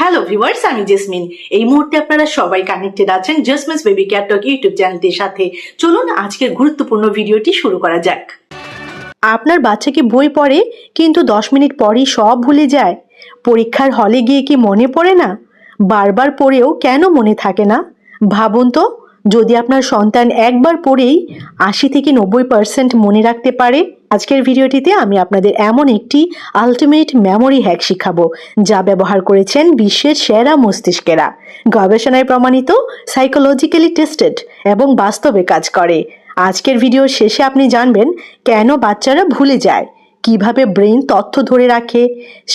Hello viewers, আমি jasmine. এই মুহূর্তে আপনারা সবাই কানেক্টেড আছেন জেসমিনস বেবি কেয়ার টক ইউটিউব চ্যানেলটির সাথে। চলুন আজকের গুরুত্বপূর্ণ ভিডিওটি শুরু করা যাক। আপনার বাচ্চা কি বই পড়ে কিন্তু 10 মিনিট পরই সব ভুলে যায়? পরীক্ষার হলে গিয়ে কি মনে পড়ে না? বারবার পড়েও কেন মনে থাকে না? ভাবুন তো, যদি আপনার সন্তান একবার পড়েই 80 থেকে 90% মনে রাখতে পারে। আজকের ভিডিওটিতে আমি আপনাদের এমন একটি আলটিমেট মেমোরি হ্যাক শিখাবো যা ব্যবহার করেছেন বিশ্বের সেরা মস্তিষ্কেরা। গবেষণায় প্রমাণিত, সাইকোলজিক্যালি টেস্টেড এবং বাস্তবে কাজ করে। আজকের ভিডিওর শেষে আপনি জানবেন কেন বাচ্চারা ভুলে যায়, কিভাবে ব্রেন তথ্য ধরে রাখে,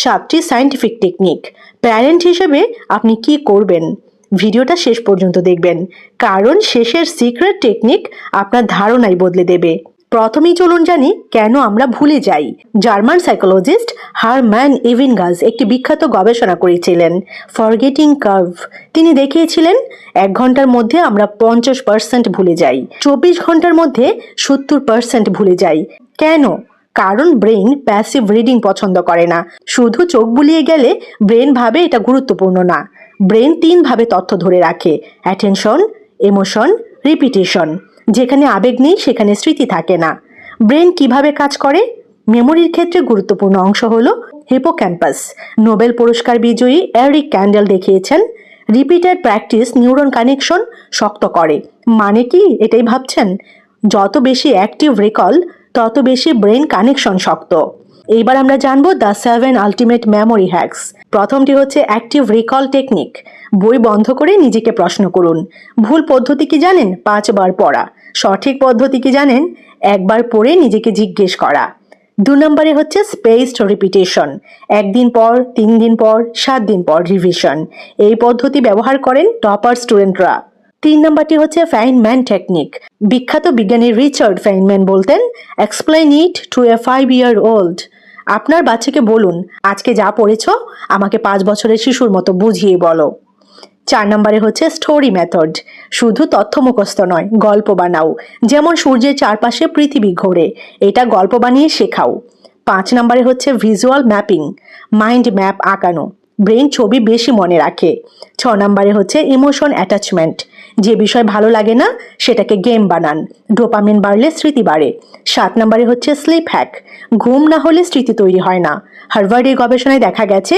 7টি সায়েন্টিফিক টেকনিক। প্যারেন্ট হিসেবে আপনি কি করবেন? ভিডিওটা শেষ পর্যন্ত দেখবেন, কারণ শেষের সিক্রেট টেকনিক আপনার ধারণাই বদলে দেবে। প্রথমেই চলুন জানি কেন আমরা ভুলে যাই। জার্মান সাইকোলজিস্ট হারম্যান এভিনগাস একটি বিখ্যাত গবেষণা করেছিলেন, ফরগেটিং কার্ভ। তিনি দেখিয়েছিলেন 1 ঘন্টার মধ্যে আমরা 50% ভুলে যাই, 24 ঘন্টার মধ্যে 70% ভুলে যাই। কেন? কারণ ব্রেন প্যাসিভ রিডিং পছন্দ করে না। শুধু চোখ বুলিয়ে গেলে ব্রেন ভাবে এটা গুরুত্বপূর্ণ না। ব্রেন 3 ভাবে তথ্য ধরে রাখে: অ্যাটেনশন, ইমোশন, রিপিটেশন। যেখানে আবেগ নেই সেখানে স্মৃতি থাকে না। ব্রেন কিভাবে কাজ করে? মেমোরির ক্ষেত্রে গুরুত্বপূর্ণ অংশ হলো হিপোক্যাম্পাস। নোবেল পুরস্কার বিজয়ী এরিক ক্যান্ডেল দেখিয়েছেন, রিপিটেড প্র্যাকটিস নিউরন কানেকশন শক্ত করে। মানে কি এটাই ভাবছেন? যত বেশি অ্যাক্টিভ রিকল, তত বেশি ব্রেন কানেকশন শক্ত। এইবার আমরা জানবো দ্য 7 আলটিমেট মেমোরি হ্যাকস। প্রথমটি হচ্ছে অ্যাক্টিভ রিকল টেকনিক। বই বন্ধ করে নিজেকে প্রশ্ন করুন, ভুল পদ্ধতি কি জানেন? 5 বার পড়া। সঠিক পদ্ধতি কি জানেন? 1 বার পড়ে নিজেকে জিজ্ঞেস করা। 2 নম্বরে হচ্ছে স্পেসড রিপিটেশন। 1 দিন পর, 3 দিন পর, 7 দিন পর রিভিশন। এই পদ্ধতি ব্যবহার করেন টপার স্টুডেন্টরা। 3 নম্বরটি হচ্ছে ফাইনম্যান টেকনিক। বিখ্যাত বিজ্ঞানী রিচার্ড ফাইনম্যান বলতেন, explain it to a 5-year-old। আপনার বাচ্চাকে বলুন, আজকে যা পড়েছ আমাকে 5 বছরের শিশুর মতো বুঝিয়ে বলো। 4 নম্বরে হচ্ছে স্টোরি মেথড। শুধু তথ্য মুখস্থ নয়, গল্প বানাও। যেমন সূর্যের চারপাশে পৃথিবী ঘোরে, এটা গল্প বানিয়ে শেখাও। 5 নম্বরে হচ্ছে ভিজুয়াল ম্যাপিং। মাইন্ড ম্যাপ আঁকানো। ব্রেন ছবি বেশি মনে রাখে। 6 নম্বরে হচ্ছে ইমোশন অ্যাটাচমেন্ট। যে বিষয় ভালো লাগে না সেটাকে গেম বানান। ডোপামিন বাড়লে স্মৃতি বাড়ে। 7 নম্বরে হচ্ছে স্লিপ হ্যাক। ঘুম না হলে স্মৃতি তৈরি হয় না। হার্ভার্ডের গবেষণায় দেখা গেছে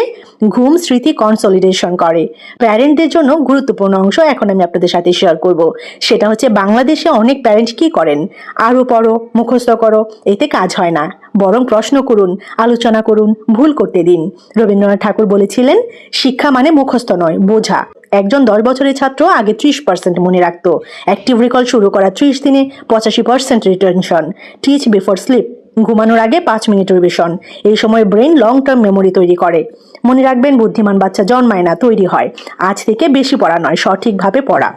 ঘুম স্মৃতি কনসলিডেশন করে। প্যারেন্টদের জন্য গুরুত্বপূর্ণ অংশ এখন আমি আপনাদের সাথে শেয়ার করব। সেটা হচ্ছে বাংলাদেশে অনেক প্যারেন্ট কি করেন, আরও পড়ো, মুখস্থ করো, এতে কাজ হয় না। বরং প্রশ্ন করুন, আলোচনা করুন, ভুল করতে দিন। রবীন্দ্রনাথ ঠাকুর বলেছিলেন, শিক্ষা মানে মুখস্থ নয়, বোঝা। একজন 10 বছরের ছাত্র আগে 30% মনে রাখতো। অ্যাক্টিভ রিকল শুরু করা 30 দিনে 85% রিটেনশন। টিচ বিফোর স্লিপ, ঘুমানোর আগে 5 মিনিট রিভিশন। এই সময় ব্রেন লং টার্ম মেমোরি তৈরি করে। মনে রাখবেন, বুদ্ধিমান বাচ্চা জন্মায় না, তৈরি হয়। আজ থেকে বেশি পড়া নয়, সঠিকভাবে পড়া।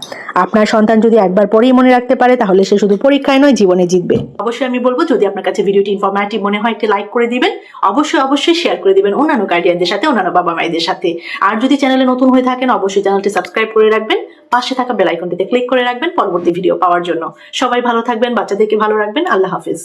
আপনার সন্তান যদি একবার পড়েই মনে রাখতে পারে, তাহলে সে শুধু পরীক্ষায় নয়, জীবনে জিতবে। অবশ্যই আমি বলবো, যদি আপনার কাছে ভিডিওটি ইনফরমেটিভ মনে হয় একটি লাইক করে দিবেন। অবশ্যই শেয়ার করে দিবেন অন্যান্য গার্ডিয়ানদের সাথে, অন্যান্য বাবা মায়েদের সাথে। আর যদি চ্যানেলে নতুন হয়ে থাকেন, অবশ্যই চ্যানেলটি সাবস্ক্রাইব করে রাখবেন। পাশে থাকা বেল আইকনটিতে ক্লিক করে রাখবেন পরবর্তী ভিডিও পাওয়ার জন্য। সবাই ভালো থাকবেন, বাচ্চাদেরকে ভালো রাখবেন। আল্লাহ হাফিজ।